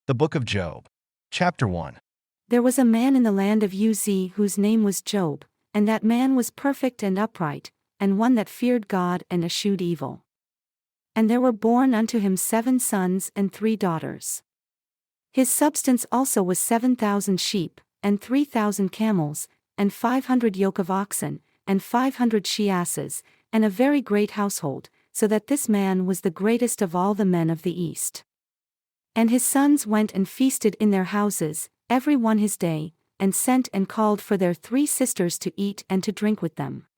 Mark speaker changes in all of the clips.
Speaker 1: The Book of Job. Chapter 1.
Speaker 2: There was a man in the land of Uz whose name was Job, and that man was perfect and upright, and one that feared God and eschewed evil. And there were born unto him 7 sons and 3 daughters. His substance also was 7,000 sheep, and 3,000 camels, and 500 yoke of oxen, and 500 she-asses, and a very great household, so that this man was the greatest of all the men of the east. And his sons went and feasted in their houses, every one his day, and sent and called for their 3 sisters to eat and to drink with them.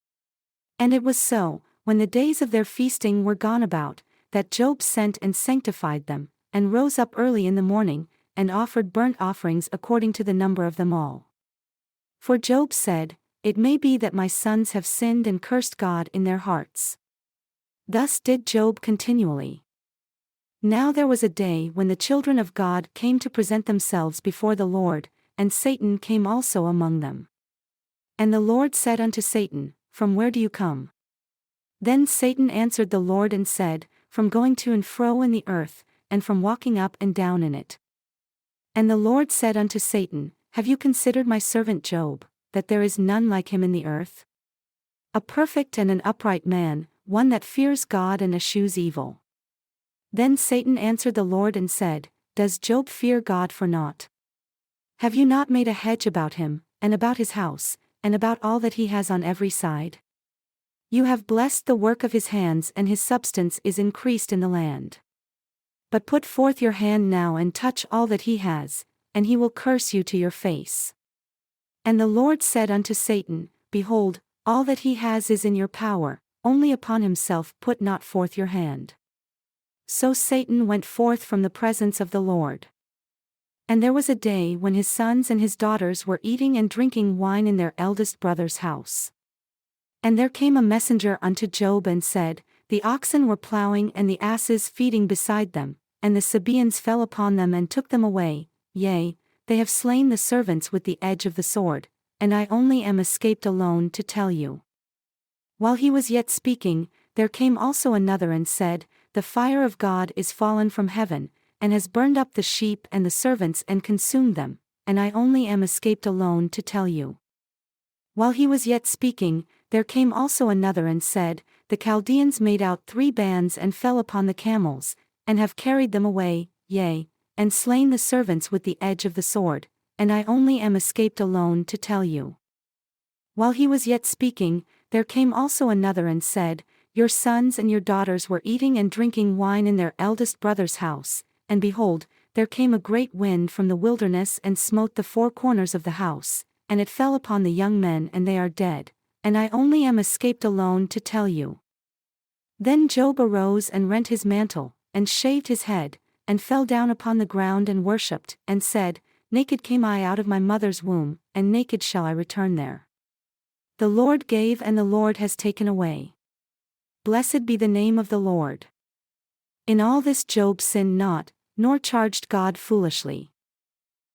Speaker 2: And it was so, when the days of their feasting were gone about, that Job sent and sanctified them, and rose up early in the morning, and offered burnt offerings according to the number of them all. For Job said, "It may be that my sons have sinned and cursed God in their hearts." Thus did Job continually. Now there was a day when the children of God came to present themselves before the Lord, and Satan came also among them. And the Lord said unto Satan, "From where do you come?" Then Satan answered the Lord and said, "From going to and fro in the earth, and from walking up and down in it." And the Lord said unto Satan, "Have you considered my servant Job, that there is none like him in the earth? A perfect and an upright man, one that fears God and eschews evil." Then Satan answered the Lord and said, "Does Job fear God for naught? Have you not made a hedge about him, and about his house, and about all that he has on every side? You have blessed the work of his hands, and his substance is increased in the land. But put forth your hand now and touch all that he has, and he will curse you to your face." And the Lord said unto Satan, "Behold, all that he has is in your power, only upon himself put not forth your hand." So Satan went forth from the presence of the Lord. And there was a day when his sons and his daughters were eating and drinking wine in their eldest brother's house. And there came a messenger unto Job and said, "The oxen were plowing and the asses feeding beside them, and the Sabaeans fell upon them and took them away, yea, they have slain the servants with the edge of the sword, and I only am escaped alone to tell you." While he was yet speaking, there came also another and said, "The fire of God is fallen from heaven, and has burned up the sheep and the servants and consumed them, and I only am escaped alone to tell you." While he was yet speaking, there came also another and said, "The Chaldeans made out 3 bands and fell upon the camels, and have carried them away, yea, and slain the servants with the edge of the sword, and I only am escaped alone to tell you." While he was yet speaking, there came also another and said, "Your sons and your daughters were eating and drinking wine in their eldest brother's house, and behold, there came a great wind from the wilderness and smote the 4 corners of the house, and it fell upon the young men and they are dead, and I only am escaped alone to tell you." Then Job arose and rent his mantle, and shaved his head, and fell down upon the ground and worshipped, and said, "Naked came I out of my mother's womb, and naked shall I return there. The Lord gave and the Lord has taken away. Blessed be the name of the Lord." In all this Job sinned not, nor charged God foolishly.